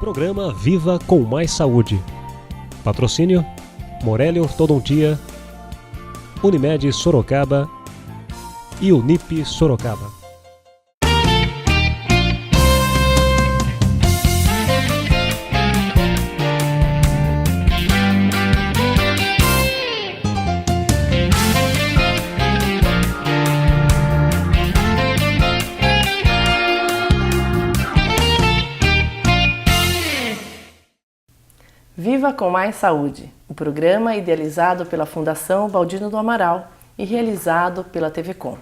Programa Viva com Mais Saúde. Patrocínio: Morelli Ortodontia, Unimed Sorocaba e Unip Sorocaba. Viva com Mais Saúde, o programa idealizado pela Fundação Baldino do Amaral e realizado pela TV Com.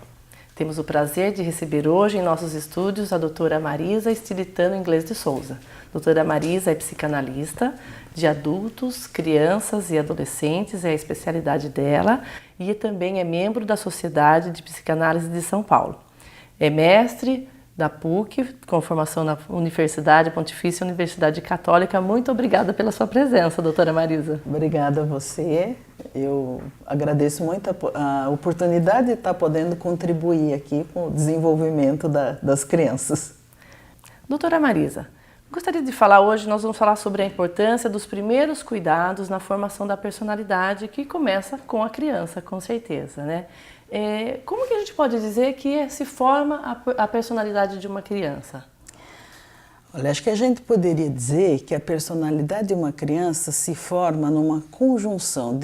Temos o prazer de receber hoje em nossos estúdios a doutora Marisa Stilitano Inglês de Souza. Doutora Marisa é psicanalista de adultos, crianças e adolescentes, é a especialidade dela, e também é membro da Sociedade de Psicanálise de São Paulo. É mestre da PUC, com formação na Universidade Pontifícia Universidade Católica. Muito obrigada pela sua presença, doutora Marisa. Obrigada a você. Eu agradeço muito a oportunidade de estar podendo contribuir aqui com o desenvolvimento das crianças. Doutora Marisa, gostaria de falar hoje, nós vamos falar sobre a importância dos primeiros cuidados na formação da personalidade, que começa com a criança, com certeza, né? Como que a gente pode dizer que se forma a personalidade de uma criança? Olha, acho que a gente poderia dizer que a personalidade de uma criança se forma numa conjunção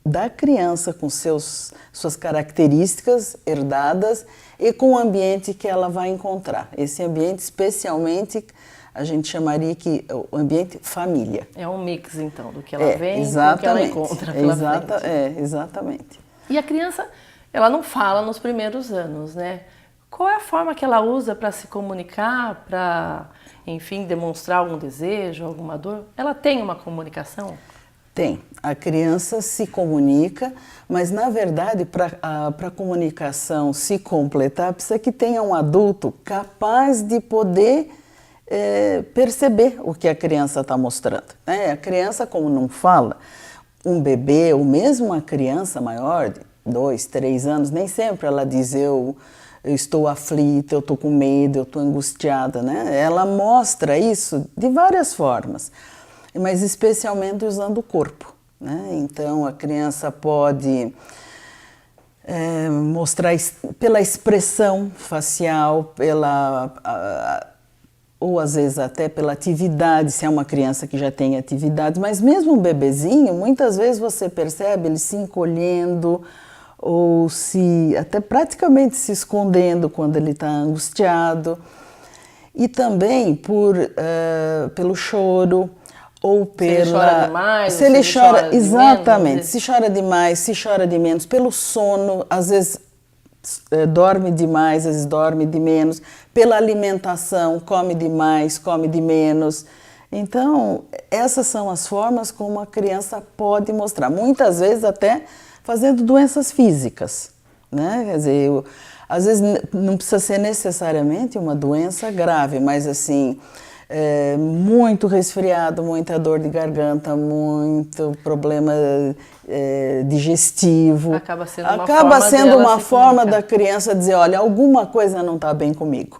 da criança com suas características herdadas e com o ambiente que ela vai encontrar. Esse ambiente, especialmente, a gente chamaria que o ambiente família. É um mix, então, do que ela vem e do que ela encontra pela frente. Exatamente. E a criança, ela não fala nos primeiros anos, né? Qual é a forma que ela usa para se comunicar, para, enfim, demonstrar algum desejo, alguma dor? Ela tem uma comunicação? Tem. A criança se comunica, mas, na verdade, para a comunicação se completar, precisa que tenha um adulto capaz de poder perceber o que a criança está mostrando. A criança, como não fala, um bebê ou mesmo uma criança maior, de 2, 3 anos, nem sempre ela diz eu estou aflita, eu estou com medo, eu estou angustiada, né? Ela mostra isso de várias formas, mas especialmente usando o corpo, né? Então a criança pode mostrar pela expressão facial, ou às vezes até pela atividade, se é uma criança que já tem atividades, mas mesmo um bebezinho, muitas vezes você percebe ele se encolhendo ou até praticamente se escondendo quando ele está angustiado, e também pelo choro ou pela... Se ele chora demais, se ele chora exatamente, menos, se chora demais, se chora de menos, pelo sono, às vezes dorme demais, às vezes dorme de menos, pela alimentação, come demais, come de menos. Então, essas são as formas como a criança pode mostrar, muitas vezes até fazendo doenças físicas, né? Quer dizer, às vezes não precisa ser necessariamente uma doença grave, mas assim, muito resfriado, muita dor de garganta, muito problema digestivo. Acaba sendo uma forma da criança dizer, olha, alguma coisa não está bem comigo.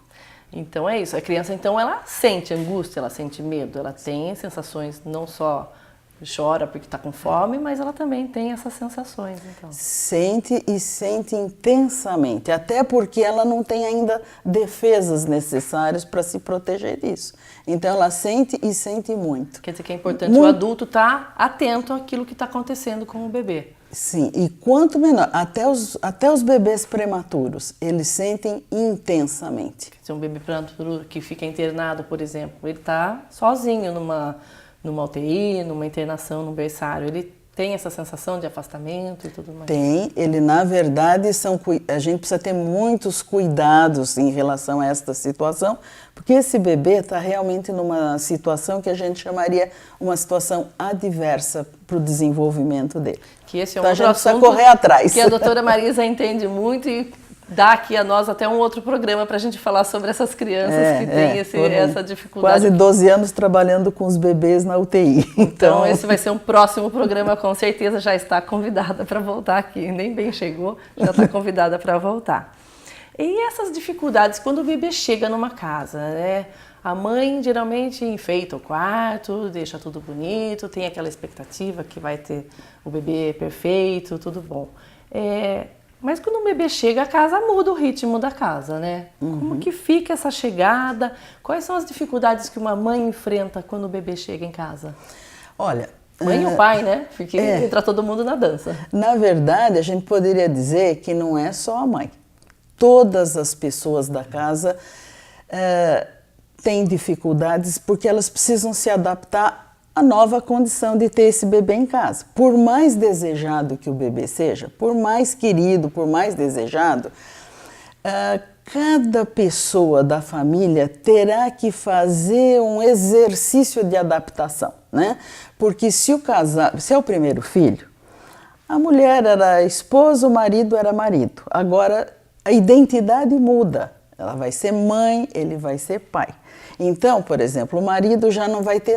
Então é isso, a criança então ela sente angústia, ela sente medo, ela tem sensações, não só chora porque está com fome, mas ela também tem essas sensações. Então. Sente e sente intensamente, até porque ela não tem ainda defesas necessárias para se proteger disso. Então ela sente e sente muito. Quer dizer que é importante o adulto estar atento àquilo que está acontecendo com o bebê. Sim, e quanto menor, até os bebês prematuros, eles sentem intensamente. Se um bebê prematuro que fica internado, por exemplo, ele está sozinho numa UTI, numa internação, num berçário, ele tem essa sensação de afastamento e tudo mais? Tem, ele na verdade a gente precisa ter muitos cuidados em relação a esta situação, porque esse bebê está realmente numa situação que a gente chamaria uma situação adversa para o desenvolvimento dele. Que esse é então outro a gente assunto precisa correr atrás. Que a doutora Marisa entende muito e dá aqui a nós até um outro programa para a gente falar sobre essas crianças que têm essa dificuldade. Quase 12 anos trabalhando com os bebês na UTI. Então esse vai ser um próximo programa, com certeza já está convidada para voltar aqui. Nem bem chegou, já está convidada para voltar. E essas dificuldades, quando o bebê chega numa casa, né? A mãe geralmente enfeita o quarto, deixa tudo bonito, tem aquela expectativa que vai ter o bebê perfeito, tudo bom. Mas quando o bebê chega, a casa muda o ritmo da casa, né? Como que fica essa chegada? Quais são as dificuldades que uma mãe enfrenta quando o bebê chega em casa? Olha, mãe e o pai, né? Porque entra todo mundo na dança. Na verdade, a gente poderia dizer que não é só a mãe. Todas as pessoas da casa têm dificuldades porque elas precisam se adaptar à nova condição de ter esse bebê em casa. Por mais desejado que o bebê seja, por mais querido, por mais desejado, cada pessoa da família terá que fazer um exercício de adaptação, né? Porque se é o primeiro filho, a mulher era esposa, o marido era marido. Agora a identidade muda. Ela vai ser mãe, ele vai ser pai. Então, por exemplo, o marido já não vai ter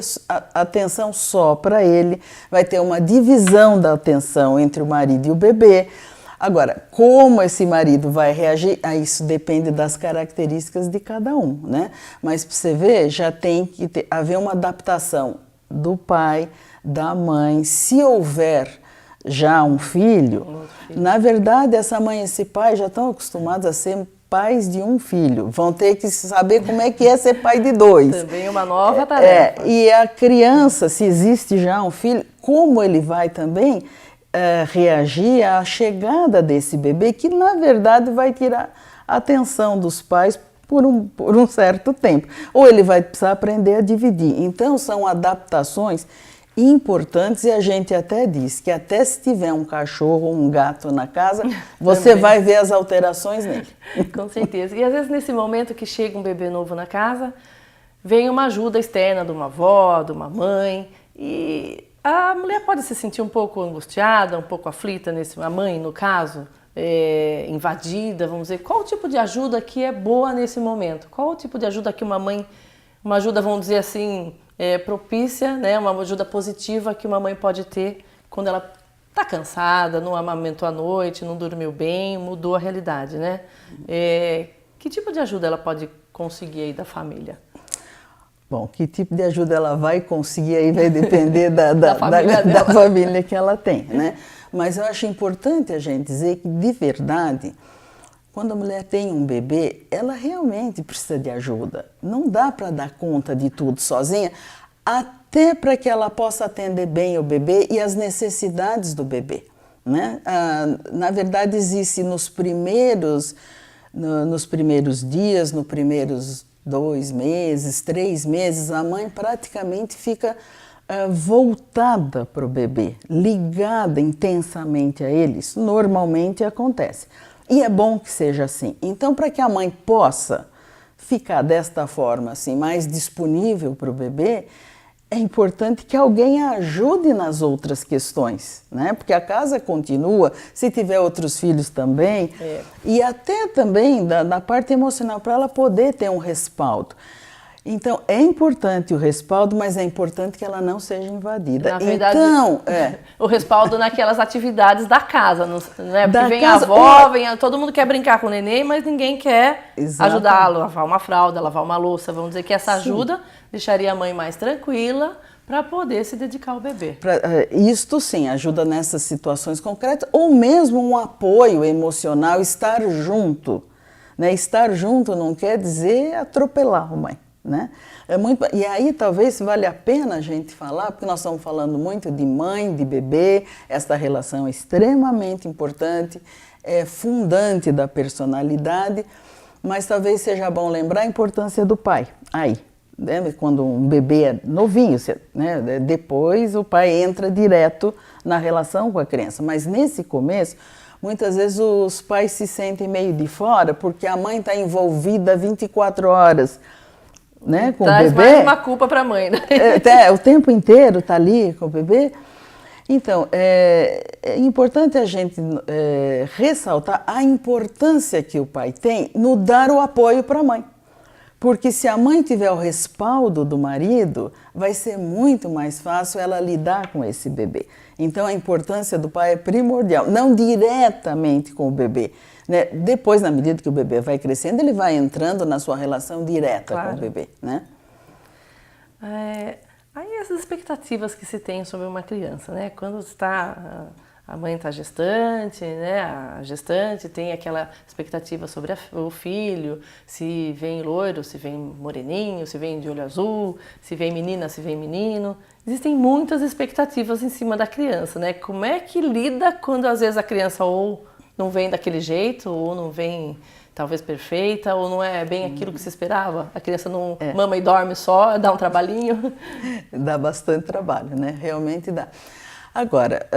atenção só para ele, vai ter uma divisão da atenção entre o marido e o bebê. Agora, como esse marido vai reagir, isso depende das características de cada um, né? Mas para você ver, já tem que haver uma adaptação do pai, da mãe. Se houver já um filho, na verdade, essa mãe e esse pai já estão acostumados a ser pais de um filho. Vão ter que saber como é que é ser pai de dois. Também uma nova tarefa. E a criança, se existe já um filho, como ele vai também reagir à chegada desse bebê, que na verdade vai tirar a atenção dos pais por um certo tempo. Ou ele vai precisar aprender a dividir. Então são adaptações importantes e a gente até diz que até se tiver um cachorro ou um gato na casa, você vai ver as alterações nele. Com certeza. E às vezes nesse momento que chega um bebê novo na casa, vem uma ajuda externa de uma avó, de uma mãe, e a mulher pode se sentir um pouco angustiada, um pouco aflita, a mãe no caso, invadida, vamos dizer. Qual o tipo de ajuda que é boa nesse momento? Qual o tipo de ajuda que uma ajuda, vamos dizer assim, propícia, né, uma ajuda positiva que uma mãe pode ter quando ela está cansada, não amamentou à noite, não dormiu bem, mudou a realidade, né? Que tipo de ajuda ela pode conseguir aí da família? Bom, que tipo de ajuda ela vai conseguir aí vai depender da família que ela tem, né? Mas eu acho importante a gente dizer que, de verdade, quando a mulher tem um bebê, ela realmente precisa de ajuda. Não dá para dar conta de tudo sozinha, até para que ela possa atender bem o bebê e as necessidades do bebê, né? Na verdade, existe nos primeiros dias, nos primeiros 2 meses, 3 meses, a mãe praticamente fica voltada para o bebê, ligada intensamente a ele. Isso normalmente acontece. E é bom que seja assim. Então, para que a mãe possa ficar desta forma, assim, mais disponível para o bebê, é importante que alguém a ajude nas outras questões, né? Porque a casa continua, se tiver outros filhos também, e até também da parte emocional, para ela poder ter um respaldo. Então, é importante o respaldo, mas é importante que ela não seja invadida. Na verdade, então, o respaldo naquelas atividades da casa, né? Porque vem a avó, todo mundo quer brincar com o neném, mas ninguém quer ajudá-lo a lavar uma fralda, lavar uma louça. Vamos dizer que essa ajuda deixaria a mãe mais tranquila para poder se dedicar ao bebê. Isto sim, ajuda nessas situações concretas, ou mesmo um apoio emocional, estar junto. Né? Estar junto não quer dizer atropelar a mãe. Né? E aí talvez vale a pena a gente falar, porque nós estamos falando muito de mãe, de bebê, esta relação é extremamente importante, é fundante da personalidade, mas talvez seja bom lembrar a importância do pai. Aí, né? Quando um bebê é novinho, né? Depois o pai entra direto na relação com a criança, mas nesse começo, muitas vezes os pais se sentem meio de fora, porque a mãe está envolvida 24 horas, né, com Traz o bebê. Mais uma culpa para a mãe, né? O tempo inteiro está ali com o bebê. Então, é importante a gente ressaltar a importância que o pai tem no dar o apoio para a mãe. Porque se a mãe tiver o respaldo do marido, vai ser muito mais fácil ela lidar com esse bebê. Então, a importância do pai é primordial, não diretamente com o bebê. Né? Depois, na medida que o bebê vai crescendo, ele vai entrando na sua relação direta com o bebê, né? essas expectativas que se tem sobre uma criança, né? Quando a mãe está gestante, né? A gestante tem aquela expectativa sobre o filho, se vem loiro, se vem moreninho, se vem de olho azul, se vem menina, se vem menino. Existem muitas expectativas em cima da criança, né? Como é que lida quando às vezes a criança ou não vem daquele jeito, ou não vem talvez perfeita, ou não é bem aquilo que se esperava? A criança não mama e dorme só, dá um trabalhinho? Dá bastante trabalho, né? Realmente dá. Agora,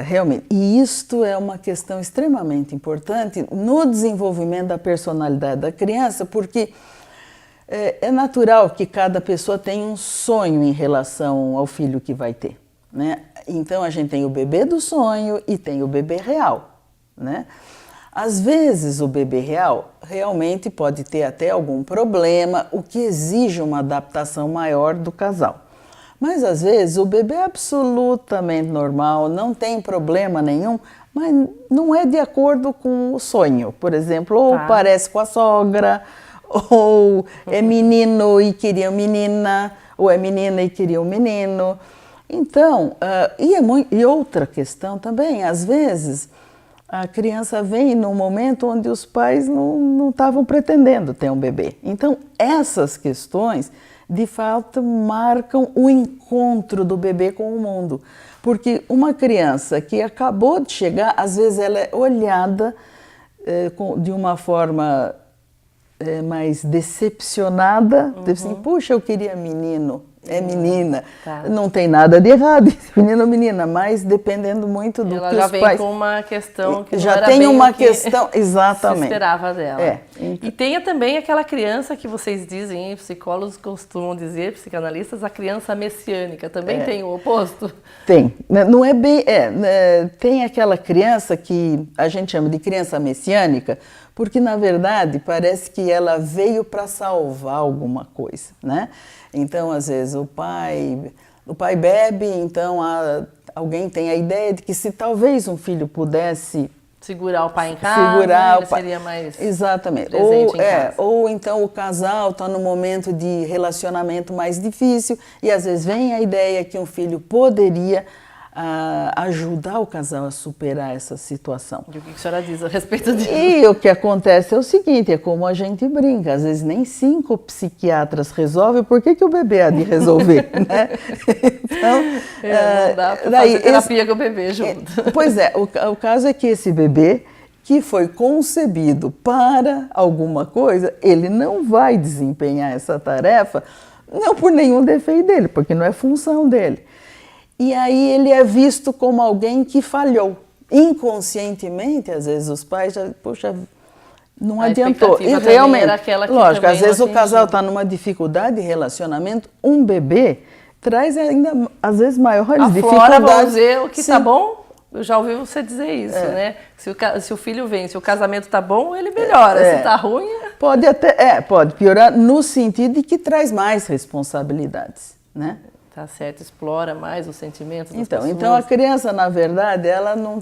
realmente, e isto é uma questão extremamente importante no desenvolvimento da personalidade da criança, porque é natural que cada pessoa tenha um sonho em relação ao filho que vai ter, né? Então, a gente tem o bebê do sonho e tem o bebê real, né? Às vezes, o bebê real realmente pode ter até algum problema, o que exige uma adaptação maior do casal. Mas às vezes o bebê é absolutamente normal, não tem problema nenhum, mas não é de acordo com o sonho. Por exemplo, ou parece com a sogra, ou é menino e queria menina, ou é menina e queria um menino. Então, e outra questão também, às vezes a criança vem num momento onde os pais não estavam pretendendo ter um bebê. Então, essas questões de fato marcam o encontro do bebê com o mundo. Porque uma criança que acabou de chegar, às vezes ela é olhada de uma forma mais decepcionada, assim, puxa, eu queria menino, é menina, não tem nada de errado, menino ou menina, mas dependendo muito do ela que já os vem pais... com uma questão que já não era tem bem uma o que questão, exatamente, se esperava dela. Então... E tem também aquela criança que vocês dizem, psicólogos costumam dizer, psicanalistas, a criança messiânica, também tem o oposto? Tem, não é bem, tem aquela criança que a gente chama de criança messiânica, porque na verdade parece que ela veio para salvar alguma coisa, né? Então, às vezes, o pai bebe, então alguém tem a ideia de que se talvez um filho pudesse segurar o pai em casa, ele seria mais exatamente. presente em casa. Ou então o casal está num momento de relacionamento mais difícil e às vezes vem a ideia que um filho poderia ajudar o casal a superar essa situação. E o que a senhora diz a respeito disso? E o que acontece é o seguinte, é como a gente brinca, às vezes nem 5 psiquiatras resolvem, por que o bebê há de resolver, né? Então, não dá para fazer terapia com o bebê junto. Pois é, o caso é que esse bebê que foi concebido para alguma coisa, ele não vai desempenhar essa tarefa, não por nenhum defeito dele, porque não é função dele. E aí ele é visto como alguém que falhou. Inconscientemente, às vezes os pais já, poxa, não adiantou. E realmente, era aquela que lógico, às vezes o atingiu. casal está numa dificuldade de relacionamento, um bebê traz ainda, às vezes, maiores dificuldades. Vamos dizer o que está bom, eu já ouvi você dizer isso, né? Se o filho vem, se o casamento está bom, ele melhora, se está ruim... Pode piorar no sentido de que traz mais responsabilidades, né? Tá certo, explora mais os sentimentos das pessoas. Então a criança, na verdade, ela não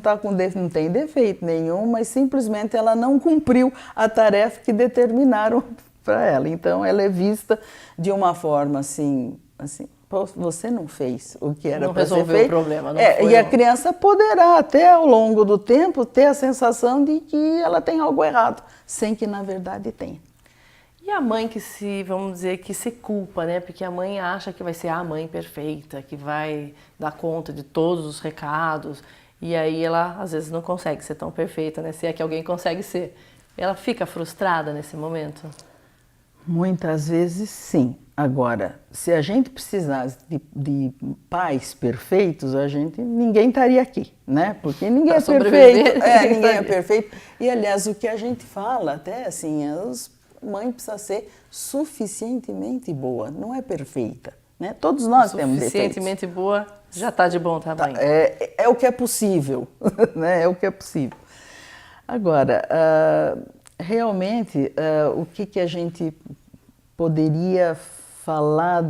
tem defeito nenhum, mas simplesmente ela não cumpriu a tarefa que determinaram para ela. Então ela é vista de uma forma assim, você não fez o que era para ser feito. Não resolveu o problema, não foi. E a criança poderá até ao longo do tempo ter a sensação de que ela tem algo errado, sem que na verdade tenha. E a mãe que vamos dizer, que se culpa, né? Porque a mãe acha que vai ser a mãe perfeita, que vai dar conta de todos os recados, e aí ela às vezes não consegue ser tão perfeita, né? Se é que alguém consegue ser. Ela fica frustrada nesse momento? Muitas vezes sim. Agora, se a gente precisasse de pais perfeitos, ninguém estaria aqui, né? Porque ninguém é perfeito. Ninguém é perfeito. E aliás, o que a gente fala até assim, mãe precisa ser suficientemente boa, não é perfeita, né? Todos nós temos defeitos. Suficientemente boa já está de bom tamanho. É o que é possível, né? É o que é possível. Agora, realmente, o que a gente poderia falar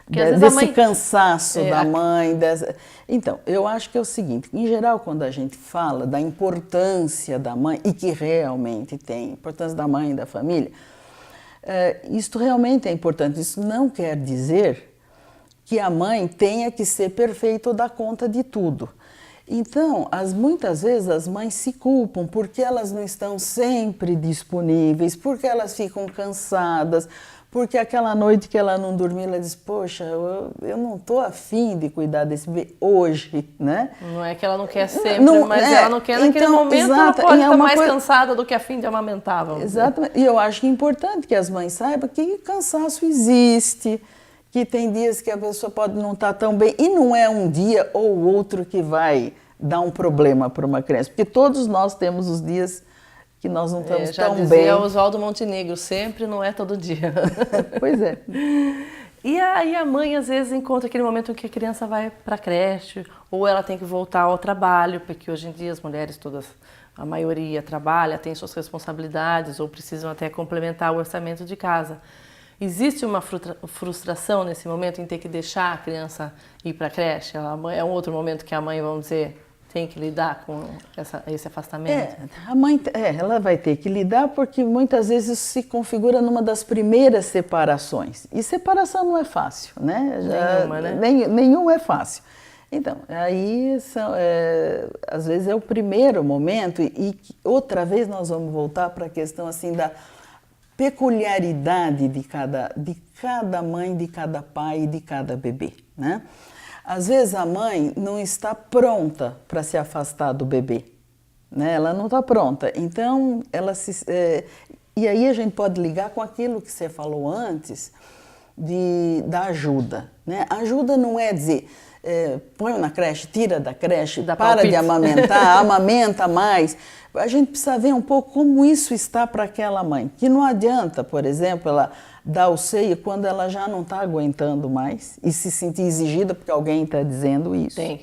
desse cansaço da mãe? Então, eu acho que é o seguinte, em geral, quando a gente fala da importância da mãe, e que realmente tem, importância da mãe e da família, isto realmente é importante. Isso não quer dizer que a mãe tenha que ser perfeita ou dar conta de tudo. Então, muitas vezes as mães se culpam porque elas não estão sempre disponíveis, porque elas ficam cansadas, porque aquela noite que ela não dormiu, ela diz, poxa, eu não estou afim de cuidar desse bebê hoje, né? Não é que ela não quer sempre, mas ela não quer naquele momento, exato, ela pode estar mais cansada do que a fim de amamentar. Exatamente, e eu acho que é importante que as mães saibam que cansaço existe, que tem dias que a pessoa pode não estar tão bem, e não é um dia ou outro que vai dar um problema para uma criança, porque todos nós temos os dias que nós não estamos tão bem. Já dizia Oswaldo Montenegro, sempre não é todo dia. Pois é. E aí a mãe às vezes encontra aquele momento em que a criança vai para a creche, ou ela tem que voltar ao trabalho, porque hoje em dia as mulheres todas, a maioria trabalha, tem suas responsabilidades, ou precisam até complementar o orçamento de casa. Existe uma frustração nesse momento em ter que deixar a criança ir para a creche? É um outro momento que a mãe, vamos dizer, tem que lidar com esse afastamento? A mãe ela vai ter que lidar porque muitas vezes isso se configura numa das primeiras separações. E separação não é fácil, né? Nenhuma, né? Nenhum é fácil. Então, aí às vezes é o primeiro momento e outra vez nós vamos voltar para a questão assim da peculiaridade de cada mãe, de cada pai e de cada bebê, né? Às vezes a mãe não está pronta para se afastar do bebê, né? Ela não está pronta, então e aí a gente pode ligar com aquilo que você falou antes da ajuda, né? Ajuda não é dizer põe na creche, tira da creche, para de amamentar, amamenta mais. A gente precisa ver um pouco como isso está para aquela mãe, que não adianta, por exemplo, ela dar o seio quando ela já não está aguentando mais e se sentir exigida porque alguém está dizendo isso. Tem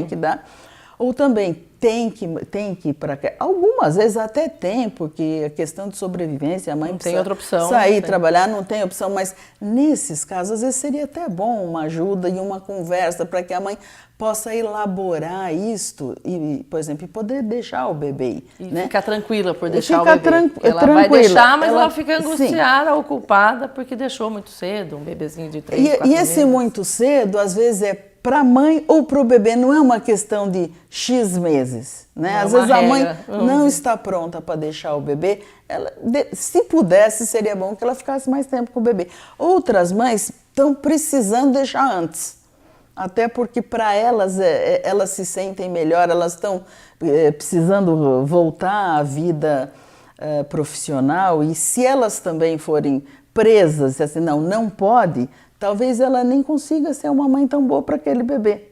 que dar. Ou também tem que ir para cá. Algumas vezes até tem, porque a questão de sobrevivência, a mãe não precisa tem outra opção, sair, trabalhar, não tem opção, mas nesses casos, às vezes seria até bom uma ajuda e uma conversa para que a mãe possa elaborar isto e, por exemplo, poder deixar o bebê. E né? ficar tranquila por deixar o bebê. Ela vai deixar, mas ela fica angustiada ou culpada porque deixou muito cedo, um bebezinho de 3, 4 meses. E esse muito cedo, às vezes, é para a mãe ou para o bebê, não é uma questão de X meses. Né? Às vezes a mãe não está pronta para deixar o bebê. Se pudesse, seria bom que ela ficasse mais tempo com o bebê. Outras mães estão precisando deixar antes. Até porque para elas, elas se sentem melhor, elas estão precisando voltar à vida profissional. E se elas também forem presas, assim, não pode, talvez ela nem consiga ser uma mãe tão boa para aquele bebê.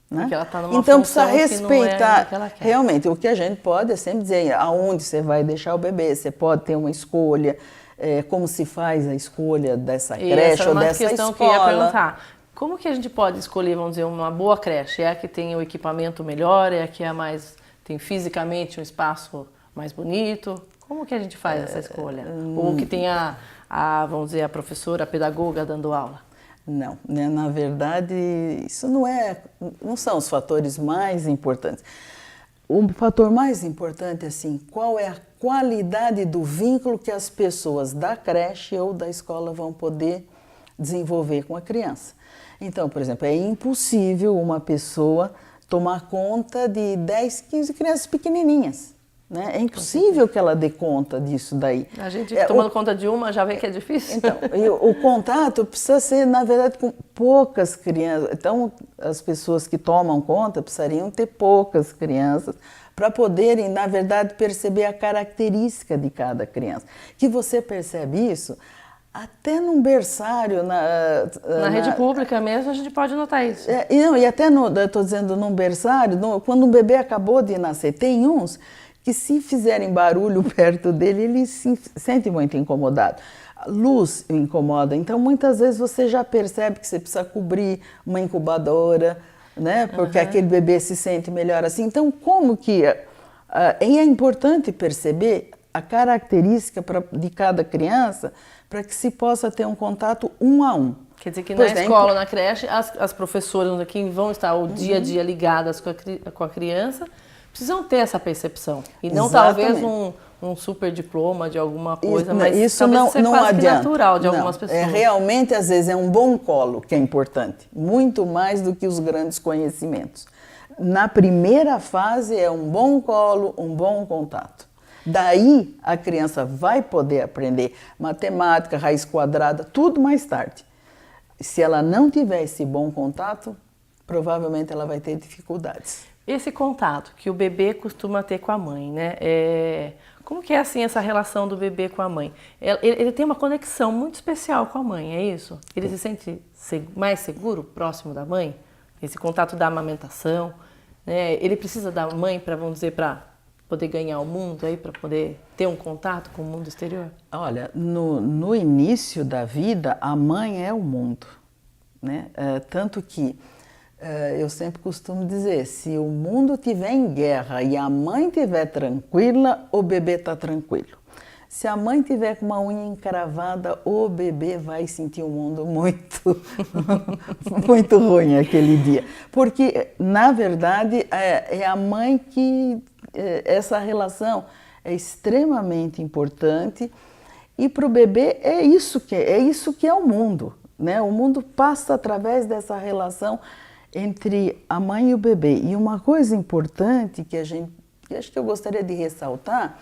Né? Porque ela tá numa então precisa respeitar. Que não é que realmente, o que a gente pode é sempre dizer aonde você vai deixar o bebê, você pode ter uma escolha, como se faz a escolha dessa creche ou dessa escola. Essa é uma questão que eu ia perguntar. Como que a gente pode escolher, vamos dizer, uma boa creche? É a que tem o equipamento melhor, é a que tem fisicamente um espaço mais bonito? Como que a gente faz essa escolha? Ou que tem vamos dizer, a professora, a pedagoga dando aula? Não, né? Na verdade, isso não são os fatores mais importantes. O fator mais importante é assim, qual é a qualidade do vínculo que as pessoas da creche ou da escola vão poder desenvolver com a criança. Então, por exemplo, é impossível uma pessoa tomar conta de 10, 15 crianças pequenininhas. Né? É impossível que ela dê conta disso daí. A gente tomando conta de uma já vê que é difícil. Então, o contato precisa ser, na verdade, com poucas crianças. Então, as pessoas que tomam conta precisariam ter poucas crianças para poderem, na verdade, perceber a característica de cada criança. Que você percebe isso até num berçário. Na rede pública mesmo a gente pode notar isso. E até, estou dizendo, num berçário, quando um bebê acabou de nascer, tem uns que se fizerem barulho perto dele, ele se sente muito incomodado. A luz o incomoda, então muitas vezes você já percebe que você precisa cobrir uma incubadora, né? Porque aquele bebê se sente melhor assim. Então, como que... e é importante perceber a característica de cada criança para que se possa ter um contato 1 a 1. Quer dizer que na escola, na creche, as professoras aqui vão estar o dia a dia ligadas com a criança, precisam ter essa percepção. E não talvez um super diploma de alguma coisa, Isso, mas isso talvez não, isso é não quase que adianta. natural de Não, algumas pessoas. Realmente, às vezes, é um bom colo que é importante, muito mais do que os grandes conhecimentos. Na primeira fase é um bom colo, um bom contato. Daí a criança vai poder aprender matemática, raiz quadrada, tudo mais tarde. Se ela não tiver esse bom contato, provavelmente ela vai ter dificuldades. Esse contato que o bebê costuma ter com a mãe, né? Como que é assim essa relação do bebê com a mãe? Ele tem uma conexão muito especial com a mãe, é isso? Ele se sente mais seguro, próximo da mãe? Esse contato da amamentação, né? Ele precisa da mãe para, vamos dizer, para poder ganhar o mundo, aí, para poder ter um contato com o mundo exterior? Olha, no início da vida, a mãe é o mundo, né? Tanto que eu sempre costumo dizer, se o mundo estiver em guerra e a mãe estiver tranquila, o bebê está tranquilo. Se a mãe tiver com uma unha encravada, o bebê vai sentir o mundo muito, muito ruim aquele dia. Porque, na verdade, é a mãe que... Essa relação é extremamente importante e para o bebê é isso que é o mundo, né? O mundo passa através dessa relação entre a mãe e o bebê. E uma coisa importante que acho que eu gostaria de ressaltar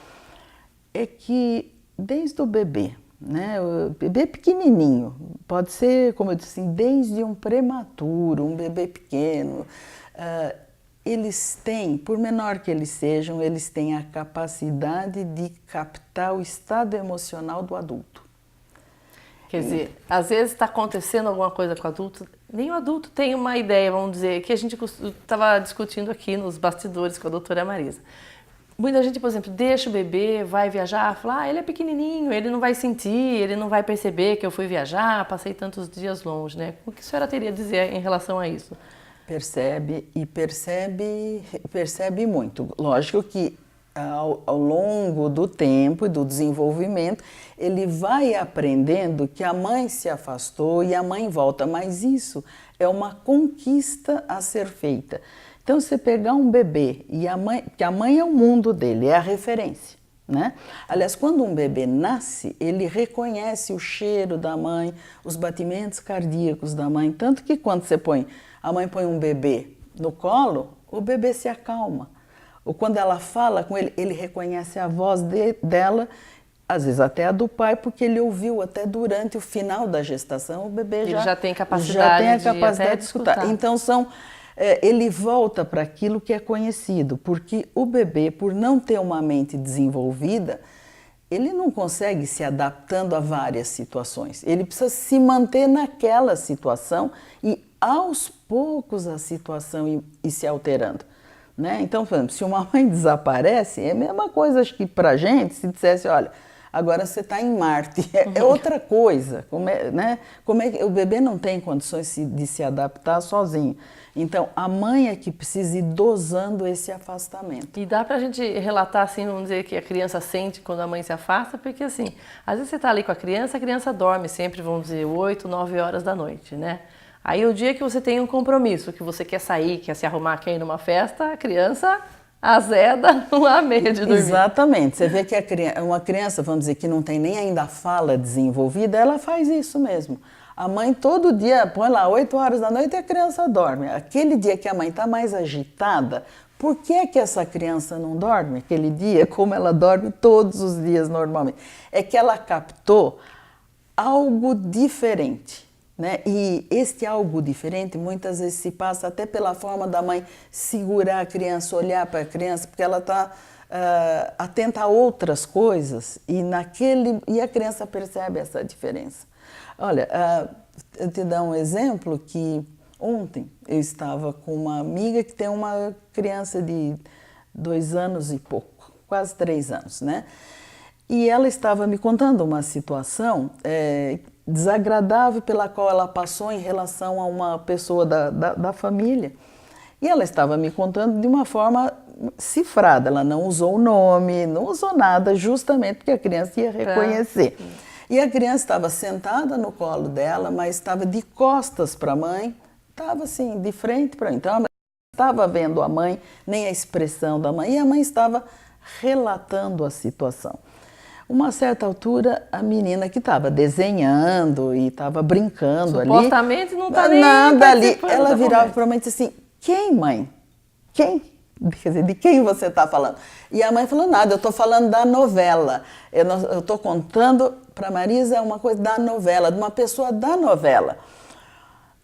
é que desde o bebê, né, o bebê pequenininho, pode ser, como eu disse, desde um prematuro, um bebê pequeno, eles têm, por menor que eles sejam, eles têm a capacidade de captar o estado emocional do adulto. Quer dizer, às vezes está acontecendo alguma coisa com o adulto, nem o adulto tem uma ideia, vamos dizer, que a gente estava discutindo aqui nos bastidores com a doutora Marisa. Muita gente, por exemplo, deixa o bebê, vai viajar, fala, ele é pequenininho, ele não vai sentir, ele não vai perceber que eu fui viajar, passei tantos dias longe, né? O que a senhora teria a dizer em relação a isso? Percebe e percebe muito. Lógico que ao longo do tempo e do desenvolvimento, ele vai aprendendo que a mãe se afastou e a mãe volta, mas isso é uma conquista a ser feita. Então, você pegar um bebê e que a mãe é o mundo dele, é a referência, né? Aliás, quando um bebê nasce, ele reconhece o cheiro da mãe, os batimentos cardíacos da mãe, tanto que quando a mãe põe um bebê no colo, o bebê se acalma. Ou quando ela fala com ele, ele reconhece a voz dela, às vezes até a do pai, porque ele ouviu até durante o final da gestação, o bebê já tem capacidade de escutar. Então, ele volta para aquilo que é conhecido, porque o bebê, por não ter uma mente desenvolvida, ele não consegue se adaptando a várias situações. Ele precisa se manter naquela situação e, aos poucos, a situação ir se alterando. Né? Então, se uma mãe desaparece, é a mesma coisa, acho que para a gente, se dissesse, olha, agora você está em Marte, é outra coisa. O bebê não tem condições de se adaptar sozinho. Então, a mãe é que precisa ir dosando esse afastamento. E dá pra gente relatar, assim, vamos dizer, que a criança sente quando a mãe se afasta, porque, assim, às vezes você está ali com a criança dorme sempre, vamos dizer, 8, 9 horas da noite, né? Aí o dia que você tem um compromisso, que você quer sair, quer se arrumar, quer ir numa festa, a criança azeda, não há meio de dormir. Exatamente. Você vê que uma criança, vamos dizer, que não tem nem ainda a fala desenvolvida, ela faz isso mesmo. A mãe todo dia põe lá 8 horas da noite e a criança dorme. Aquele dia que a mãe está mais agitada, por que que essa criança não dorme aquele dia como ela dorme todos os dias normalmente? É que ela captou algo diferente. Né? E este algo diferente muitas vezes se passa até pela forma da mãe segurar a criança, olhar para a criança, porque ela está atenta a outras coisas e a criança percebe essa diferença. Olha, eu te dar um exemplo que ontem eu estava com uma amiga que tem uma criança de 2 anos e pouco, quase 3 anos, né? E ela estava me contando uma situação desagradável pela qual ela passou em relação a uma pessoa da família. E ela estava me contando de uma forma cifrada, ela não usou o nome, não usou nada, justamente porque a criança ia reconhecer. E a criança estava sentada no colo dela, mas estava de costas para a mãe, estava assim, de frente para mim. Então, ela não estava vendo a mãe, nem a expressão da mãe, e a mãe estava relatando a situação. Uma certa altura, a menina que estava desenhando e estava brincando ali... Supostamente não está nem nada ali. participando Ela da virava conversa. para a mãe e disse assim, quem, mãe? Quem? Quer dizer, de quem você está falando? E a mãe falou, nada, eu estou falando da novela. Eu estou contando para a Marisa uma coisa da novela, de uma pessoa da novela.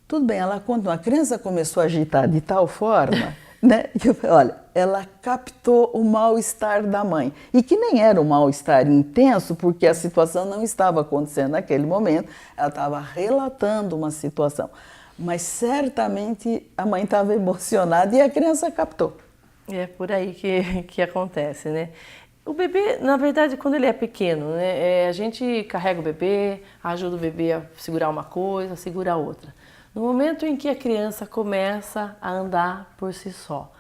Tudo bem, ela conta, a criança começou a agitar de tal forma, né? Que eu falei, olha, ela captou o mal-estar da mãe. E que nem era um mal-estar intenso, porque a situação não estava acontecendo naquele momento, ela estava relatando uma situação. Mas certamente a mãe estava emocionada e a criança captou. É por aí que acontece, né? O bebê, na verdade, quando ele é pequeno, né, a gente carrega o bebê, ajuda o bebê a segurar uma coisa, segurar outra. No momento em que a criança começa a andar por si só,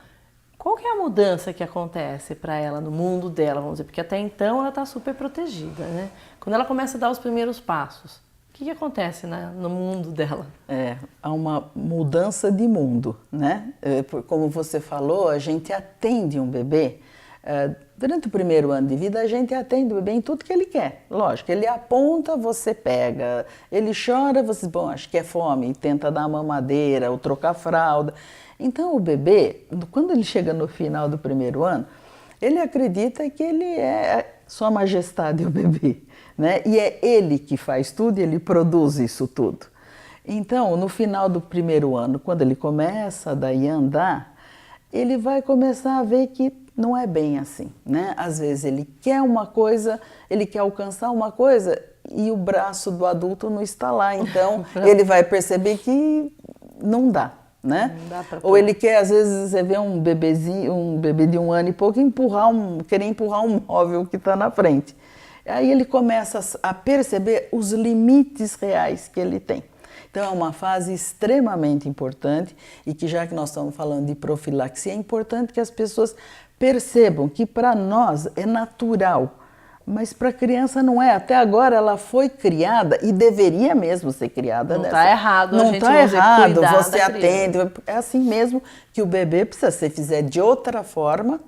qual que é a mudança que acontece para ela no mundo dela, vamos dizer? Porque até então ela está super protegida, né? Quando ela começa a dar os primeiros passos, o que acontece no mundo dela? Há uma mudança de mundo, né? Como você falou, a gente atende um bebê. Durante o primeiro ano de vida, a gente atende o bebê em tudo que ele quer. Lógico, ele aponta, você pega. Ele chora, você, bom, acho que é fome, e tenta dar uma mamadeira ou trocar fralda. Então, o bebê, quando ele chega no final do primeiro ano, ele acredita que ele é Sua Majestade o bebê, né? E é ele que faz tudo, ele produz isso tudo. Então, no final do primeiro ano, quando ele começa daí a andar, ele vai começar a ver que não é bem assim, né? Às vezes ele quer uma coisa, ele quer alcançar uma coisa e o braço do adulto não está lá, então ele vai perceber que não dá, né? Não dá pra Ou ele quer, às vezes você vê um bebezinho, um bebê de 1 ano e pouco querer empurrar um móvel que está na frente. Aí ele começa a perceber os limites reais que ele tem. Então é uma fase extremamente importante e que, já que nós estamos falando de profilaxia, é importante que as pessoas percebam que para nós é natural, mas para a criança não é. Até agora ela foi criada e deveria mesmo ser criada Não dessa. está errado, não está errado, cuidar você da atende. criança. É assim mesmo que o bebê precisa. Se fizer de outra forma,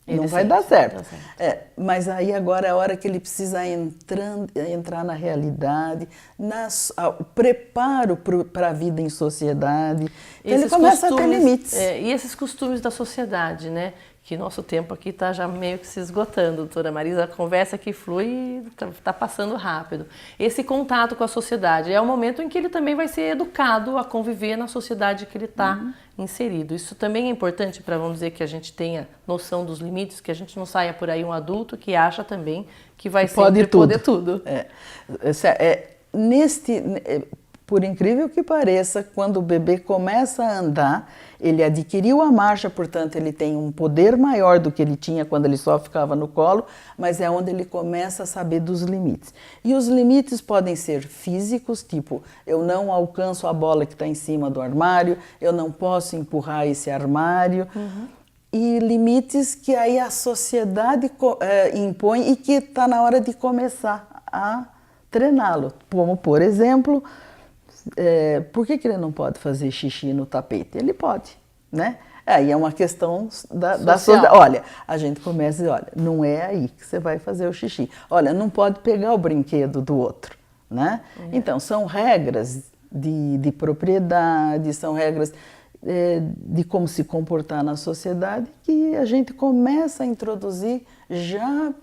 Ele não vai sente, dar certo. dá certo. Mas aí agora é a hora que ele precisa entrar na realidade, o preparo para a vida em sociedade. Então ele começa a ter limites. E esses costumes da sociedade, né? Que nosso tempo aqui está já meio que se esgotando, doutora Marisa. A conversa que flui e está passando rápido. Esse contato com a sociedade é o momento em que ele também vai ser educado a conviver na sociedade que ele está inserido. Isso também é importante para, vamos dizer, que a gente tenha noção dos limites, que a gente não saia por aí um adulto que acha também que vai sempre poder tudo. Por incrível que pareça, quando o bebê começa a andar, ele adquiriu a marcha, portanto ele tem um poder maior do que ele tinha quando ele só ficava no colo, mas é onde ele começa a saber dos limites. E os limites podem ser físicos, tipo, eu não alcanço a bola que está em cima do armário, eu não posso empurrar esse armário. E limites que aí a sociedade impõe e que está na hora de começar a treiná-lo. Como, por exemplo, por que ele não pode fazer xixi no tapete? Ele pode, né? Aí é uma questão da sociedade. Olha, a gente começa a dizer, olha, não é aí que você vai fazer o xixi. Olha, não pode pegar o brinquedo do outro, né? Então, são regras de propriedade, são regras de como se comportar na sociedade que a gente começa a introduzir já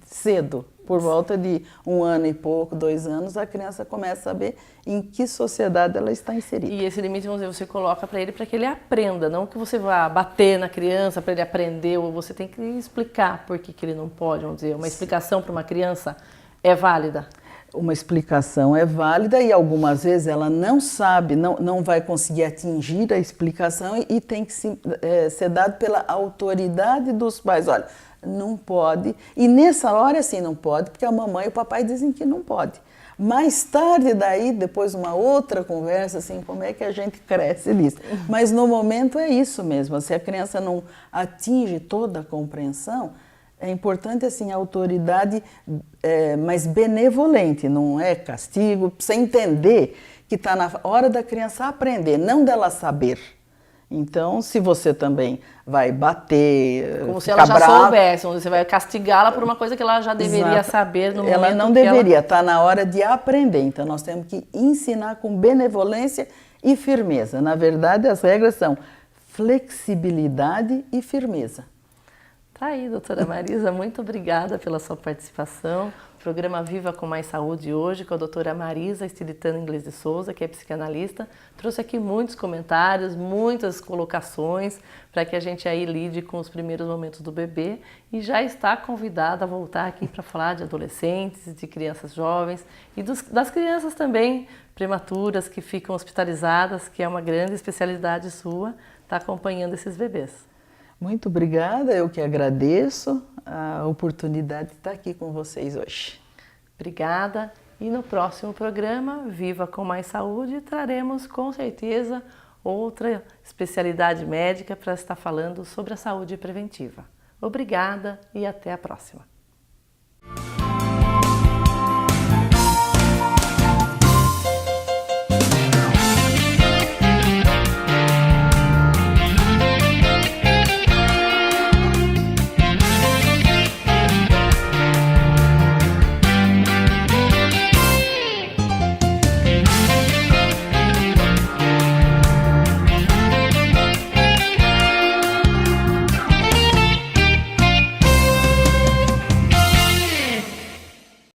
cedo. Por volta de 1 ano e pouco, 2 anos, a criança começa a saber em que sociedade ela está inserida. E esse limite, vamos dizer, você coloca para ele para que ele aprenda, não que você vá bater na criança para ele aprender, ou você tem que explicar por que ele não pode, vamos dizer. Uma explicação para uma criança é válida? Uma explicação é válida e algumas vezes ela não sabe, não vai conseguir atingir a explicação e tem que ser dado pela autoridade dos pais. Olha, não pode. E nessa hora, assim, não pode, porque a mamãe e o papai dizem que não pode. Mais tarde, daí, depois uma outra conversa, assim, como é que a gente cresce nisso. Mas no momento é isso mesmo. Se a criança não atinge toda a compreensão, é importante, assim, a autoridade mais benevolente, não é castigo, precisa entender que está na hora da criança aprender, não dela saber. Então, se você também vai bater, como se ela já brava, soubesse, você vai castigá-la por uma coisa que ela já deveria exato, saber no momento ela não que deveria, está na hora de aprender. Então, nós temos que ensinar com benevolência e firmeza. Na verdade, as regras são flexibilidade e firmeza. Tá aí, doutora Marisa, muito obrigada pela sua participação. Programa Viva com Mais Saúde hoje com a doutora Marisa Estilitano Inglês de Souza, que é psicanalista. Trouxe aqui muitos comentários, muitas colocações para que a gente aí lide com os primeiros momentos do bebê e já está convidada a voltar aqui para falar de adolescentes, de crianças jovens e das crianças também prematuras que ficam hospitalizadas, que é uma grande especialidade sua, está acompanhando esses bebês. Muito obrigada, eu que agradeço a oportunidade de estar aqui com vocês hoje. Obrigada. E no próximo programa, Viva com Mais Saúde, traremos com certeza outra especialidade médica para estar falando sobre a saúde preventiva. Obrigada e até a próxima.